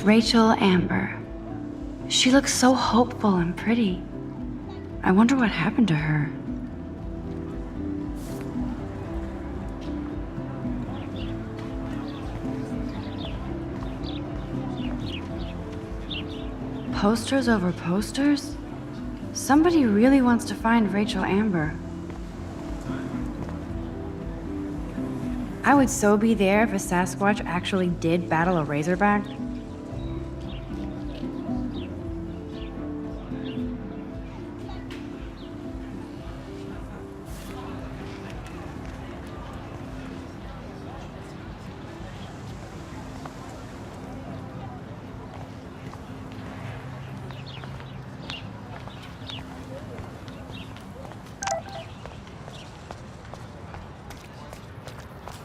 Rachel Amber. She looks so hopeful and pretty. I wonder what happened to her. Posters over posters? Somebody really wants to find Rachel Amber. I would so be there if a Sasquatch actually did battle a Razorback.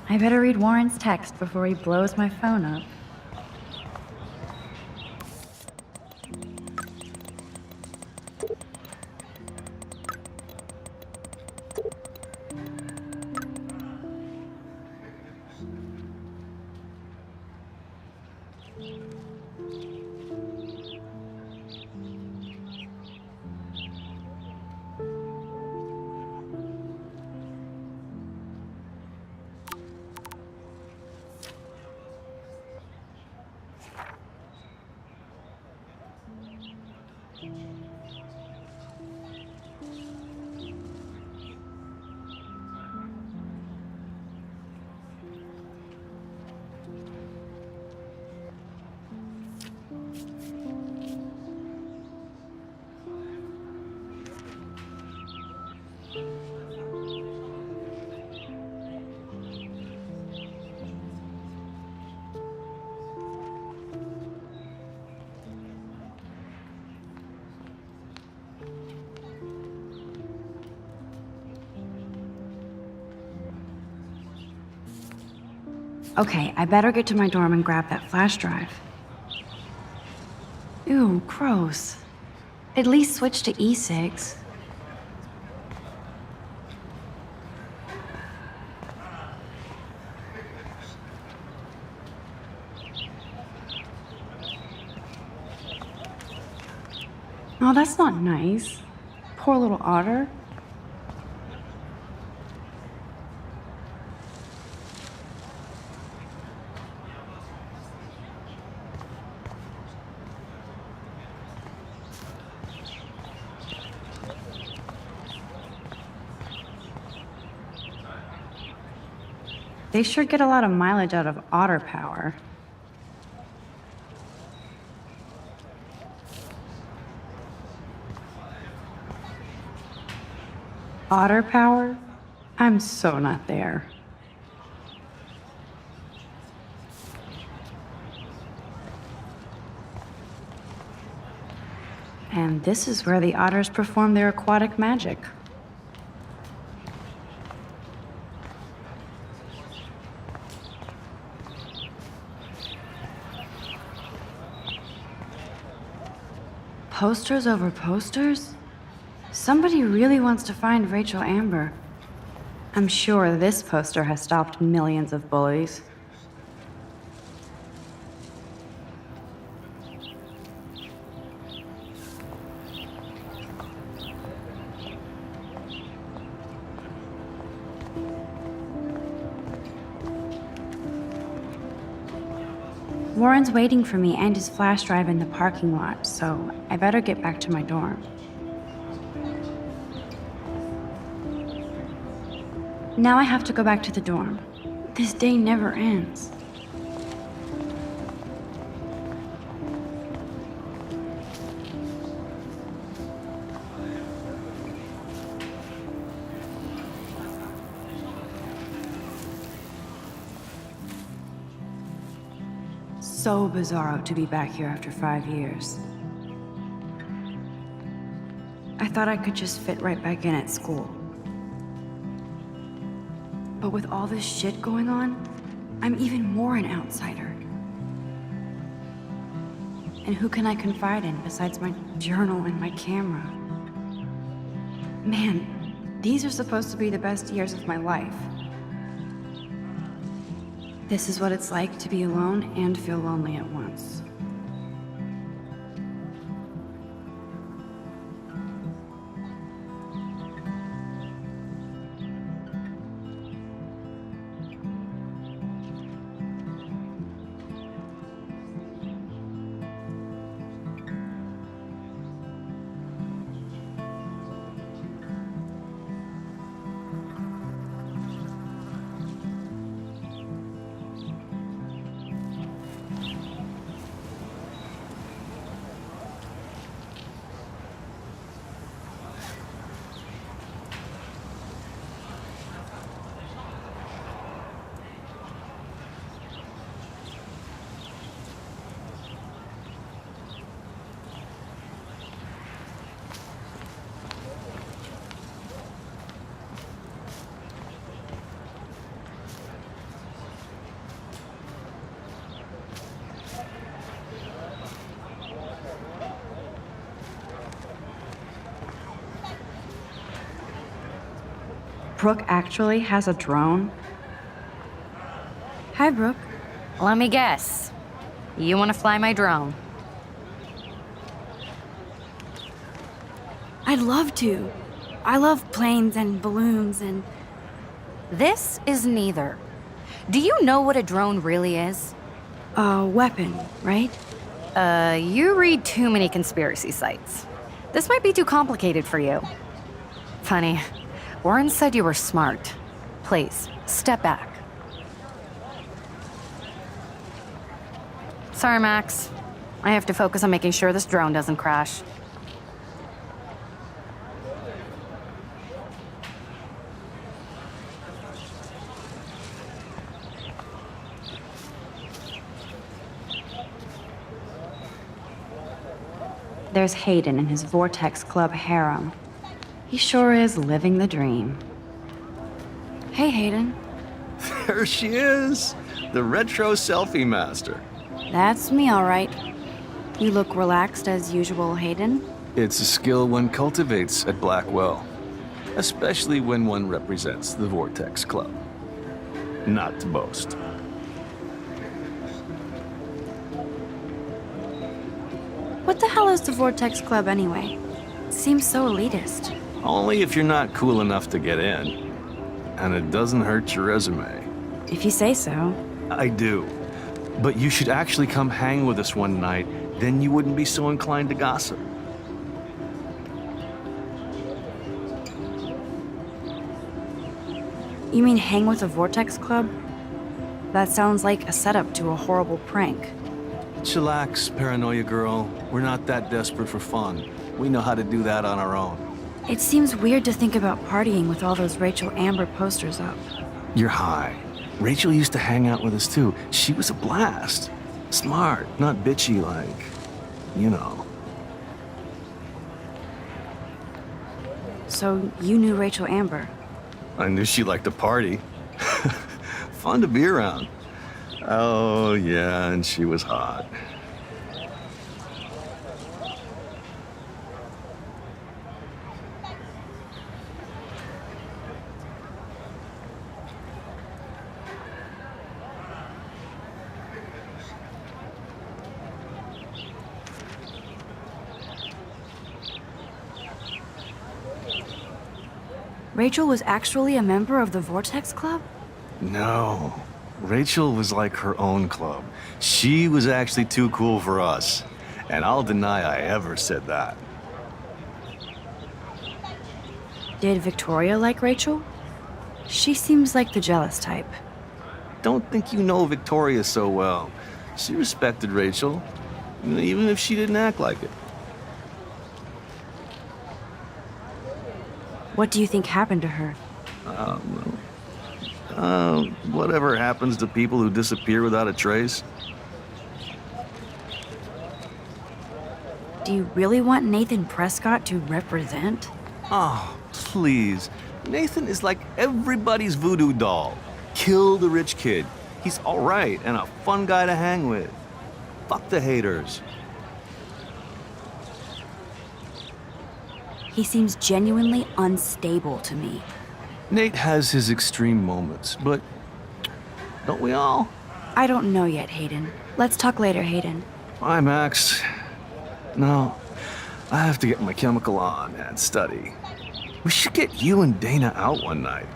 I better read Warren's text before he blows my phone up. Okay, I better get to my dorm and grab that flash drive. Ew, gross. At least switch to e-cigs. Oh, that's not nice. Poor little otter. They sure get a lot of mileage out of otter power. Otter power? I'm so not there. And this is where the otters perform their aquatic magic. Posters over posters? Somebody really wants to find Rachel Amber. I'm sure this poster has stopped millions of bullies. Warren's waiting for me and his flash drive in the parking lot, so I better get back to my dorm. Now I have to go back to the dorm. This day never ends. So bizarro to be back here after 5 years. I thought I could just fit right back in at school. But with all this shit going on, I'm even more an outsider. And who can I confide in besides my journal and my camera? Man, these are supposed to be the best years of my life. This is what it's like to be alone and feel lonely at once. Brooke actually has a drone? Hi, Brooke. Let me guess. You want to fly my drone? I'd love to. I love planes and balloons and... This is neither. Do you know what a drone really is? a weapon, right? You read too many conspiracy sites. This might be too complicated for you. Funny, Warren said you were smart. Please, step back. Sorry, Max. I have to focus on making sure this drone doesn't crash. There's Hayden in his Vortex Club harem. He sure is living the dream. Hey, Hayden. There she is, the retro selfie master. That's me, all right. You look relaxed as usual, Hayden. It's a skill one cultivates at Blackwell, especially when one represents the Vortex Club. Not to boast. What the hell is the Vortex Club anyway? It seems so elitist. Only if you're not cool enough to get in. And it doesn't hurt your resume. If you say so. I do. But you should actually come hang with us one night, then you wouldn't be so inclined to gossip. You mean hang with the Vortex Club? That sounds like a setup to a horrible prank. Chillax, paranoia girl. We're not that desperate for fun. We know how to do that on our own. It seems weird to think about partying with all those Rachel Amber posters up. You're high. Rachel used to hang out with us too. She was a blast. Smart, not bitchy like, you know. So you knew Rachel Amber? I knew she liked to party. Fun to be around. Oh, yeah, and she was hot. Rachel was actually a member of the Vortex Club? No. Rachel was like her own club. She was actually too cool for us. And I'll deny I ever said that. Did Victoria like Rachel? She seems like the jealous type. Don't think you know Victoria so well. She respected Rachel, even if she didn't act like it. What do you think happened to her? Whatever happens to people who disappear without a trace. Do you really want Nathan Prescott to represent? Oh, please. Nathan is like everybody's voodoo doll. Kill the rich kid. He's all right and a fun guy to hang with. Fuck the haters. He seems genuinely unstable to me. Nate has his extreme moments, but don't we all? I don't know yet, Hayden. Let's talk later, Hayden. Bye, Max. No, I have to get my chemical on and study. We should get you and Dana out one night.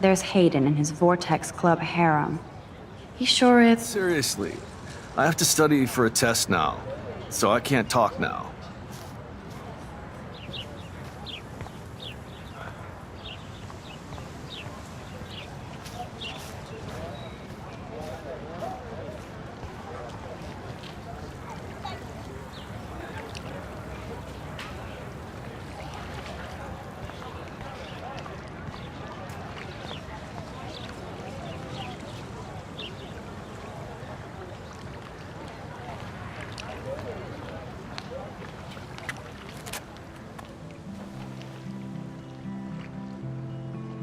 There's Hayden in his Vortex Club harem. He sure is... Seriously, I have to study for a test now, so I can't talk now.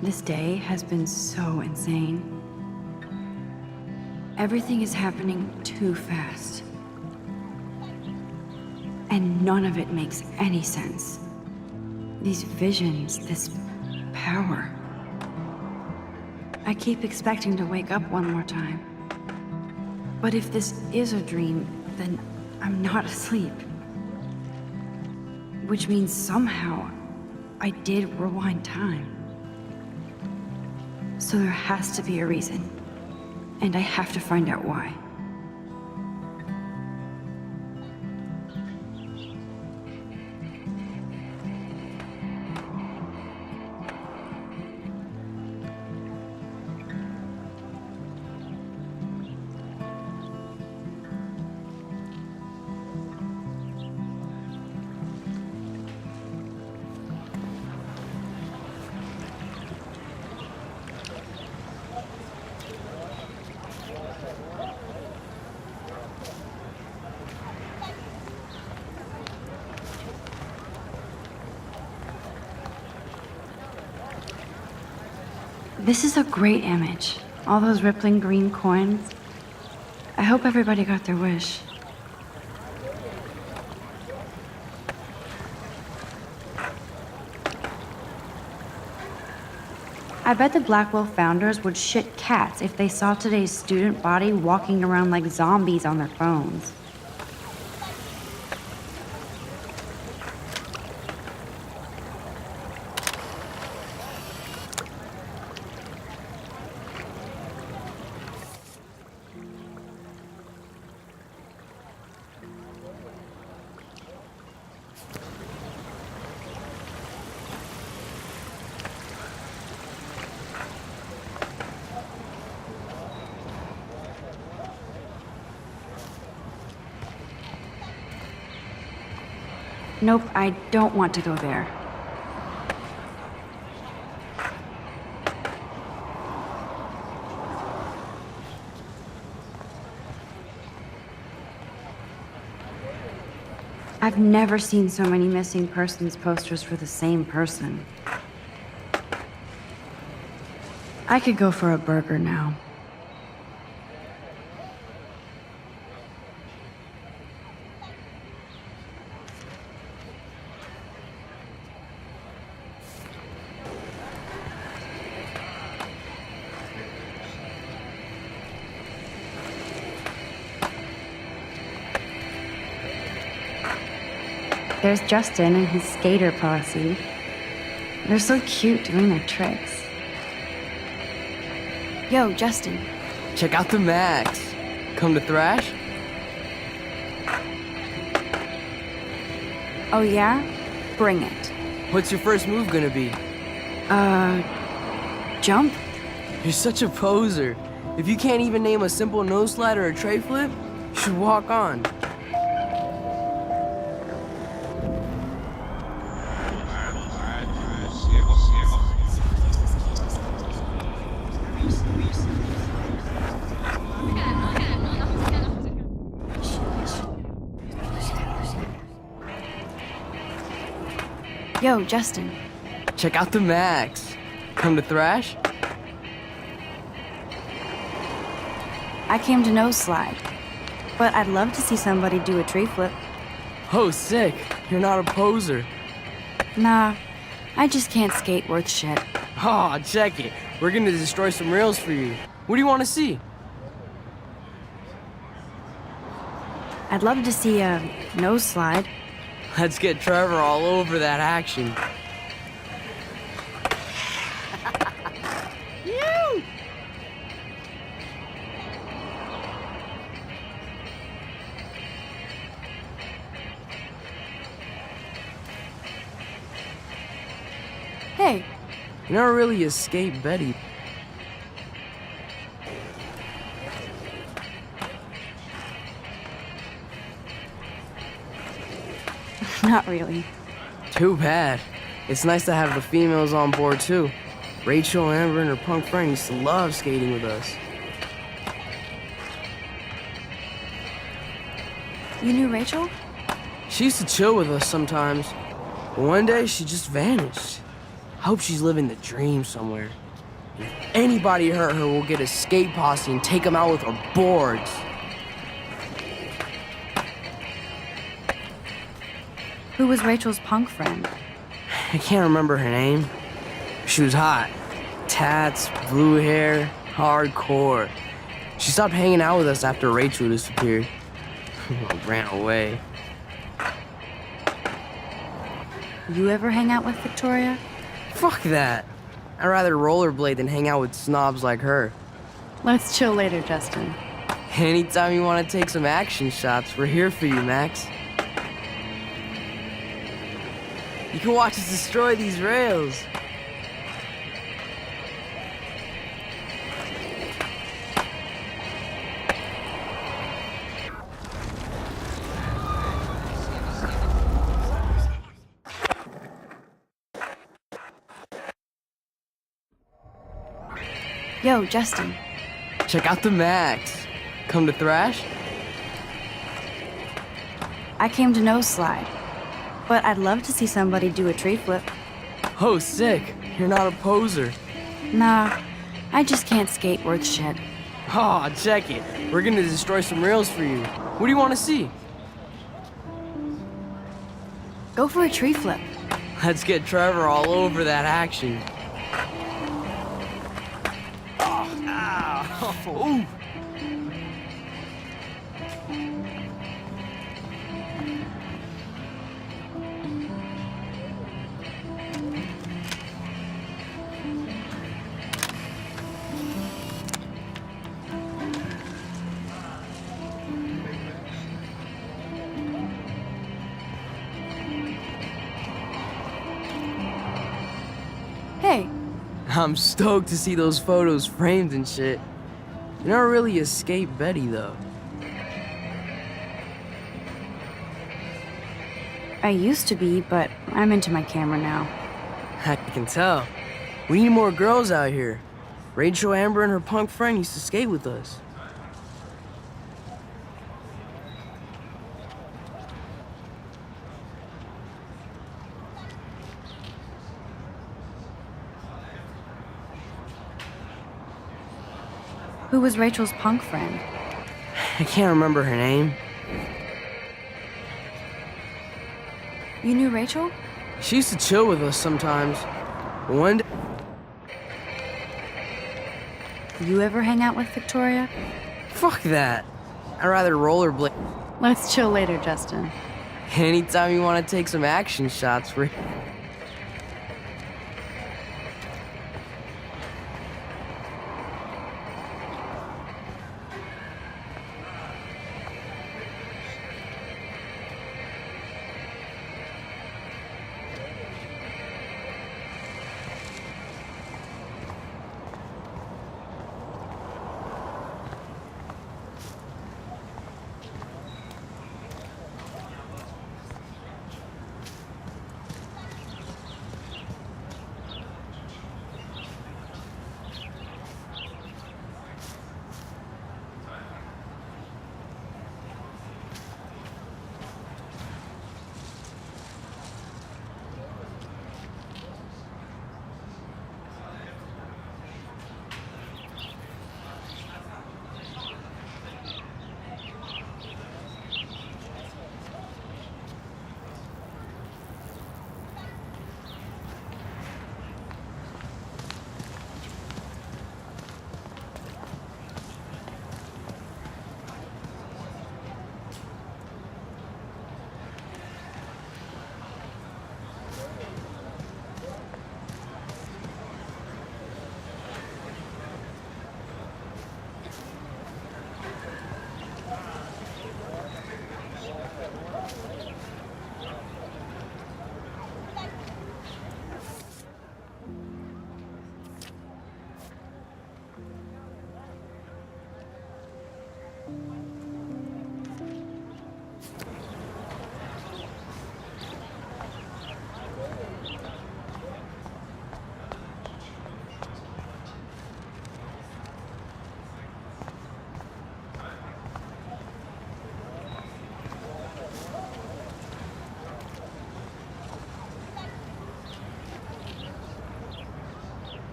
This day has been so insane. Everything is happening too fast. And none of it makes any sense. These visions, this power. I keep expecting to wake up one more time. But if this is a dream, then I'm not asleep. Which means somehow I did rewind time. So there has to be a reason. And I have to find out why. This is a great image. All those rippling green coins. I hope everybody got their wish. I bet the Blackwell founders would shit cats if they saw today's student body walking around like zombies on their phones. Nope, I don't want to go there. I've never seen so many missing persons posters for the same person. I could go for a burger now. There's Justin and his skater posse. They're so cute doing their tricks. Yo, Justin. Check out the Max. Come to thrash? Oh yeah? Bring it. What's your first move gonna be? Jump? You're such a poser. If you can't even name a simple nose slide or a tray flip, you should walk on. Yo, Justin. Check out the Max. Come to thrash? I came to nose slide, but I'd love to see somebody do a tree flip. Oh, sick. You're not a poser. Nah, I just can't skate worth shit. Aw, check it. We're gonna destroy some rails for you. What do you want to see? I'd love to see a nose slide. Let's get Trevor all over that action. You! Hey, You never really escaped Betty. not really. Too bad. It's nice to have the females on board too. Rachel, Amber, and her punk friend used to love skating with us. You knew Rachel? She used to chill with us sometimes. But one day, she just vanished. I hope she's living the dream somewhere. And if anybody hurt her, we'll get a skate posse and take them out with our boards. Who was Rachel's punk friend? I can't remember her name. She was hot. Tats, blue hair, hardcore. She stopped hanging out with us after Rachel disappeared. Ran away. You ever hang out with Victoria? Fuck that. I'd rather rollerblade than hang out with snobs like her. Let's chill later, Justin. Anytime you want to take some action shots, we're here for you, Max. You can watch us destroy these rails. Yo, Justin. Check out the Max. Come to thrash? I came to no slide, but I'd love to see somebody do a tree flip. Oh, sick. You're not a poser. Nah, I just can't skate worth shit. Aw, check it. We're gonna destroy some rails for you. What do you want to see? Go for a tree flip. Let's get Trevor all over that action. Ooh. Hey, I'm stoked to see those photos framed and shit. You're not really a skate Betty, though. I used to be, but I'm into my camera now. I can tell. We need more girls out here. Rachel Amber and her punk friend used to skate with us. Who was Rachel's punk friend? I can't remember her name. You knew Rachel? She used to chill with us sometimes. But one day... You ever hang out with Victoria? Fuck that. I'd rather rollerblade. Let's chill later, Justin. Anytime you want to take some action shots, we're...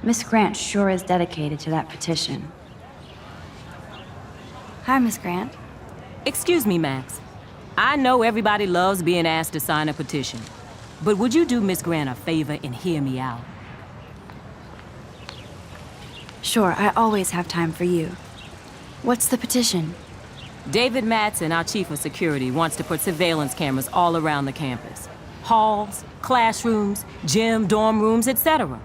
Miss Grant sure is dedicated to that petition. Hi, Miss Grant. Excuse me, Max. I know everybody loves being asked to sign a petition, but would you do Miss Grant a favor and hear me out? Sure, I always have time for you. What's the petition? David Madsen, our chief of security, wants to put surveillance cameras all around the campus. Halls, classrooms, gym, dorm rooms, etc.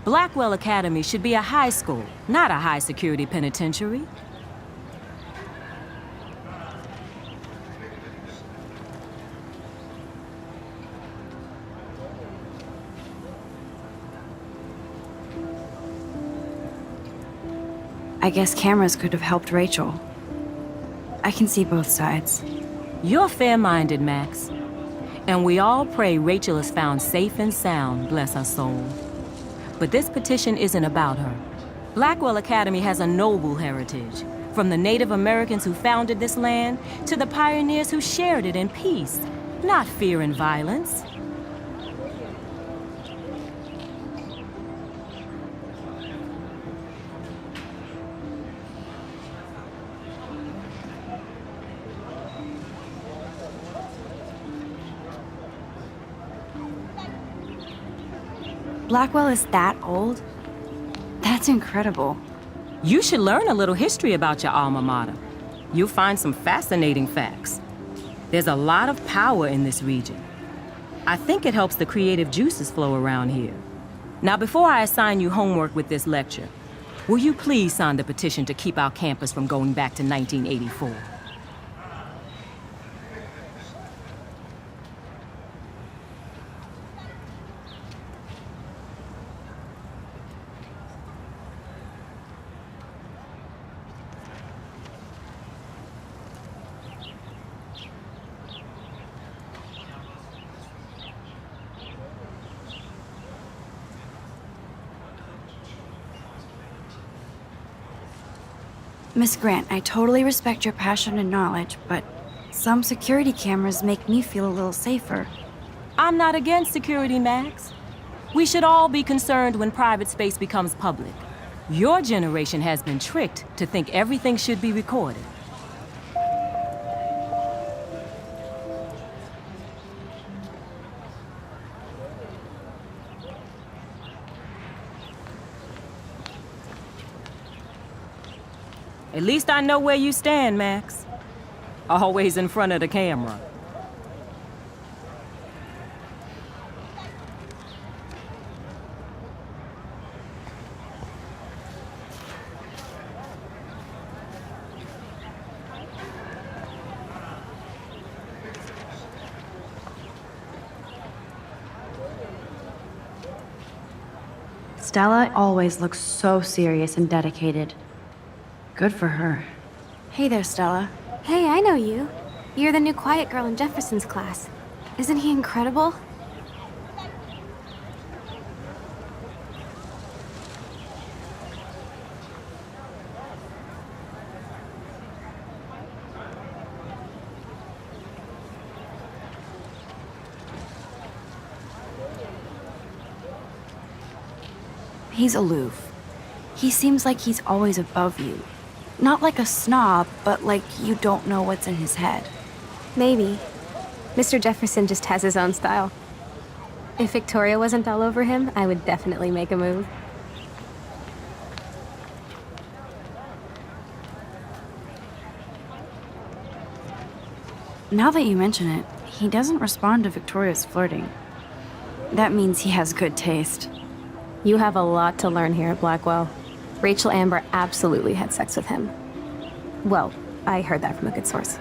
Blackwell Academy should be a high school, not a high-security penitentiary. I guess cameras could have helped Rachel. I can see both sides. You're fair-minded, Max. And we all pray Rachel is found safe and sound, bless her soul. But this petition isn't about her. Blackwell Academy has a noble heritage, from the Native Americans who founded this land to the pioneers who shared it in peace, not fear and violence. Blackwell is that old? That's incredible. You should learn a little history about your alma mater. You'll find some fascinating facts. There's a lot of power in this region. I think it helps the creative juices flow around here. Now, before I assign you homework with this lecture, will you please sign the petition to keep our campus from going back to 1984? Miss Grant, I totally respect your passion and knowledge, but some security cameras make me feel a little safer. I'm not against security, Max. We should all be concerned when private space becomes public. Your generation has been tricked to think everything should be recorded. At least I know where you stand, Max. Always in front of the camera. Stella always looks so serious and dedicated. Good for her. Hey there, Stella. Hey, I know you. You're the new quiet girl in Jefferson's class. Isn't he incredible? He's aloof. He seems like he's always above you. Not like a snob, but like you don't know what's in his head. Maybe. Mr. Jefferson just has his own style. If Victoria wasn't all over him, I would definitely make a move. Now that you mention it, he doesn't respond to Victoria's flirting. That means he has good taste. You have a lot to learn here at Blackwell. Rachel Amber absolutely had sex with him. Well, I heard that from a good source.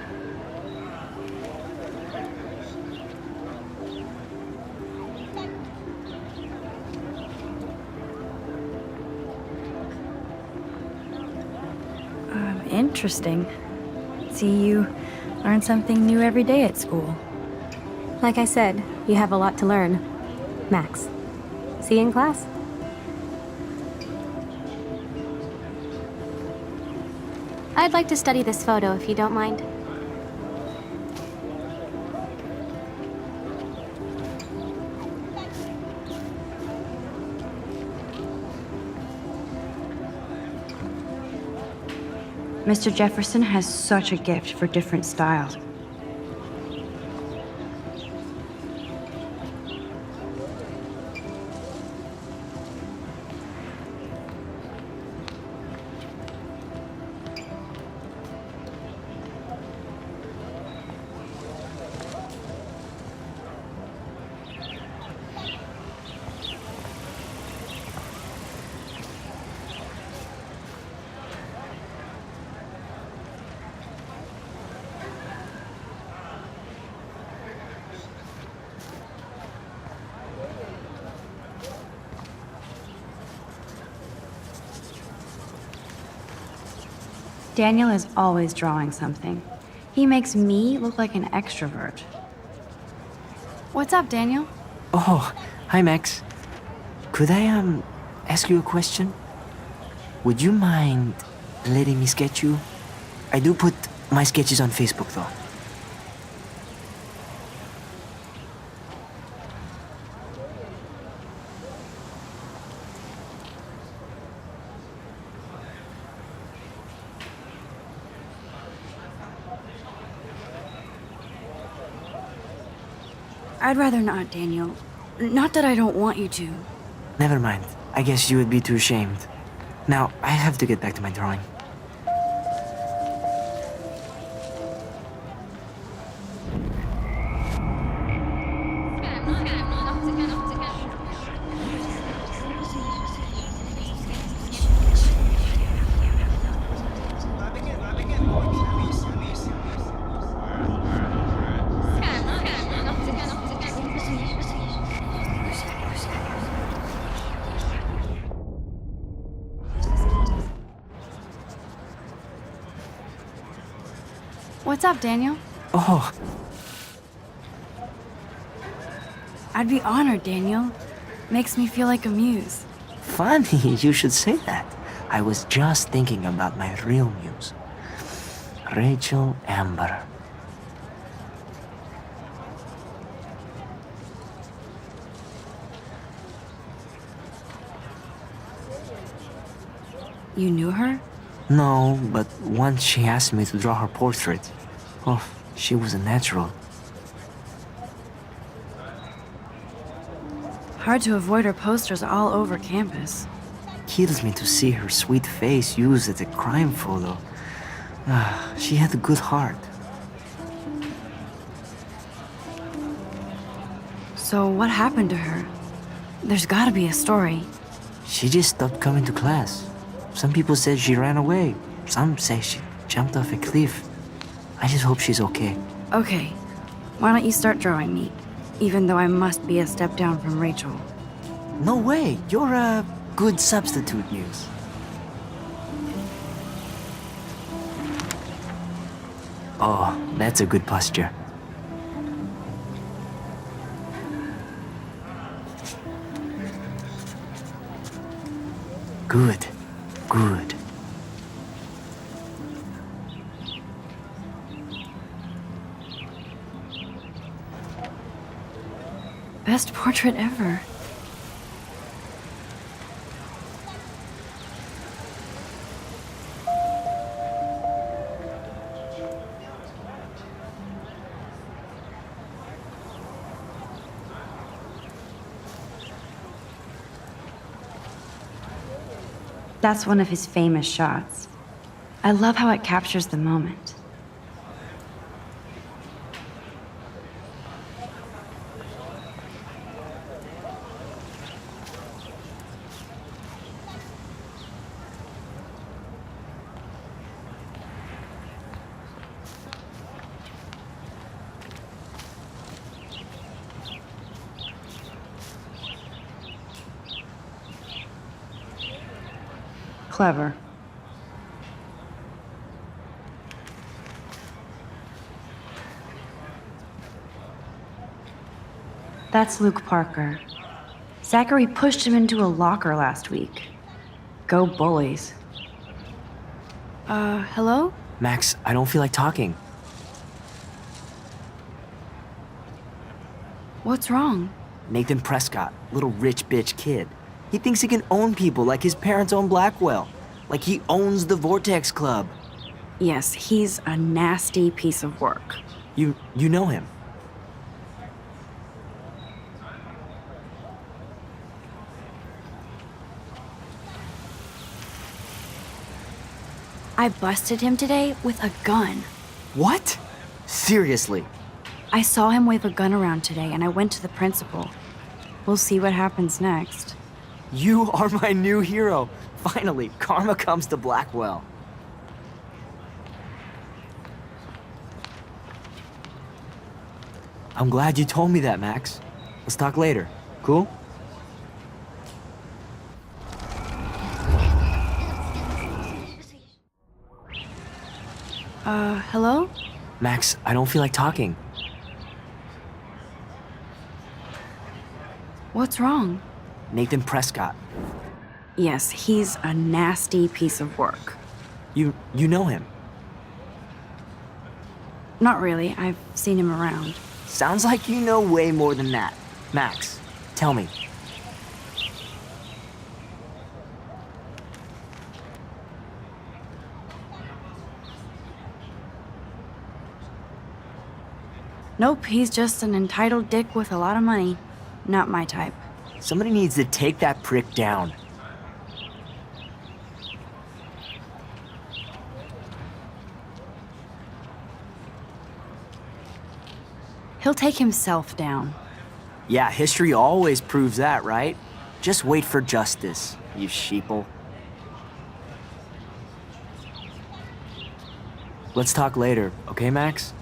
Interesting. See, you learn something new every day at school. Like I said, you have a lot to learn. Max, see you in class. I'd like to study this photo, if you don't mind. Mr. Jefferson has such a gift for different styles. Daniel is always drawing something. He makes me look like an extrovert. What's up, Daniel? Oh, hi Max. Could I, ask you a question? Would you mind letting me sketch you? I do put my sketches on Facebook though. I'd rather not, Daniel. Not that I don't want you to. Never mind. I guess you would be too ashamed. Now, I have to get back to my drawing. What's up, Daniel? Oh, I'd be honored, Daniel. Makes me feel like a muse. funny you should say that. I was just thinking about my real muse. Rachel Amber. You knew her? No, but once she asked me to draw her portrait. Oh, she was a natural. Hard to avoid her posters all over campus. Kills me to see her sweet face used as a crime photo. Ah, she had a good heart. So what happened to her? There's gotta be a story. She just stopped coming to class. Some people said she ran away. Some say she jumped off a cliff. I just hope she's okay. Okay, why don't you start drawing me? Even though I must be a step down from Rachel. No way, you're a good substitute, Muse. Oh, that's a good posture. Good, good. Best portrait ever. That's one of his famous shots. I love how it captures the moment. Clever. That's Luke Parker. Zachary pushed him into a locker last week. Go bullies. Hello? Max, I don't feel like talking. What's wrong? Nathan Prescott, little rich bitch kid. He thinks he can own people like his parents own Blackwell. Like he owns the Vortex Club. Yes, he's a nasty piece of work. You know him. I busted him today with a gun. What? Seriously? I saw him wave a gun around today and I went to the principal. We'll see what happens next. You are my new hero. Finally, karma comes to Blackwell. I'm glad you told me that, Max. Let's talk later. Cool? Hello? Max, I don't feel like talking. What's wrong? Nathan Prescott. Yes, he's a nasty piece of work. You know him. Not really. I've seen him around. Sounds like you know way more than that. Max, tell me. Nope, he's just an entitled dick with a lot of money. Not my type. Somebody needs to take that prick down. He'll take himself down. Yeah, history always proves that, right? Just wait for justice, you sheeple. Let's talk later, okay, Max?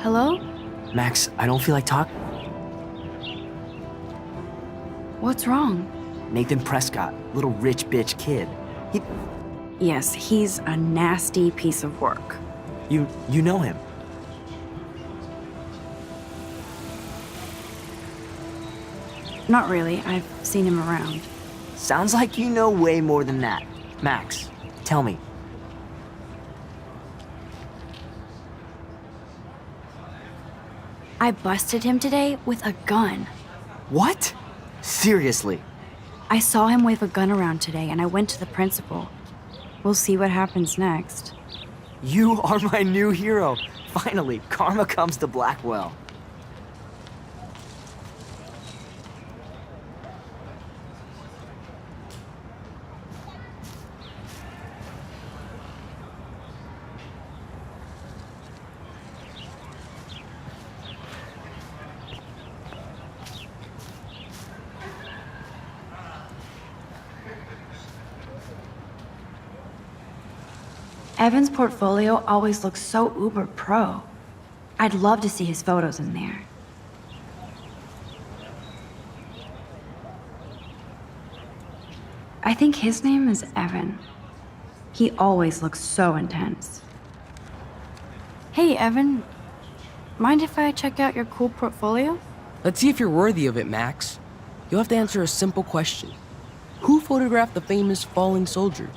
Hello? Max, I don't feel like talking. What's wrong? Nathan Prescott, little rich bitch kid. Yes, he's a nasty piece of work. You know him. Not really. I've seen him around. Sounds like you know way more than that. Max, tell me. I busted him today with a gun. What? Seriously? I saw him wave a gun around today and I went to the principal. We'll see what happens next. You are my new hero. Finally, karma comes to Blackwell. Evan's portfolio always looks so uber pro. I'd love to see his photos in there. I think his name is Evan. He always looks so intense. Hey, Evan. Mind if I check out your cool portfolio? Let's see if you're worthy of it, Max. You'll have to answer a simple question. Who photographed the famous falling soldier?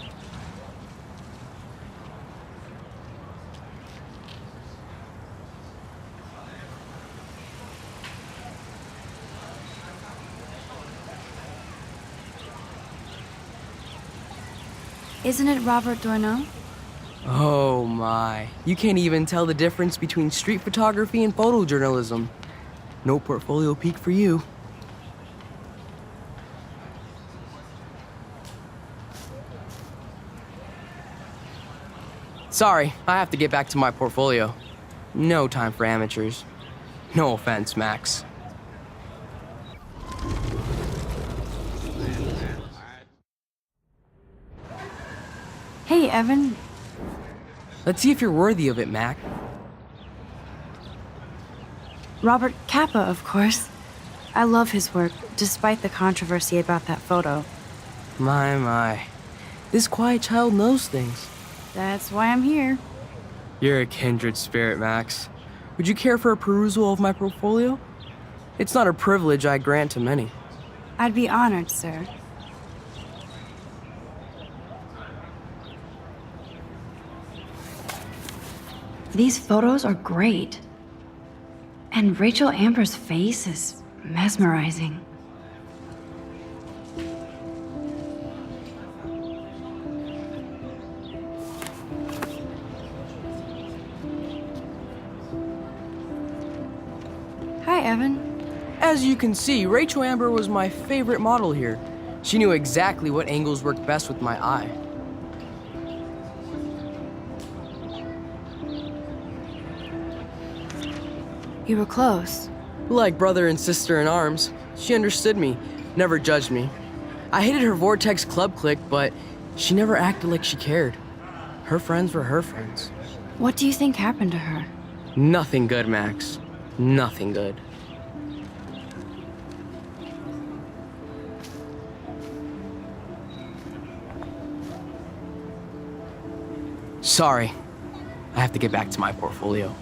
Isn't it Robert Doisneau? Oh my. You can't even tell the difference between street photography and photojournalism. No portfolio peak for you. Sorry, I have to get back to my portfolio. No time for amateurs. No offense, Max. Hey, Evan. Let's see if you're worthy of it, Mac. Robert Capa, of course. I love his work, despite the controversy about that photo. My. This quiet child knows things. That's why I'm here. You're a kindred spirit, Max. Would you care for a perusal of my portfolio? It's not a privilege I grant to many. I'd be honored, sir. These photos are great. And Rachel Amber's face is mesmerizing. Hi, Evan. As you can see, Rachel Amber was my favorite model here. She knew exactly what angles worked best with my eye. You were close. Like brother and sister in arms, she understood me, never judged me. I hated her Vortex Club clique, but she never acted like she cared. Her friends were her friends. What do you think happened to her? Nothing good, Max. Nothing good. Sorry. I have to get back to my portfolio.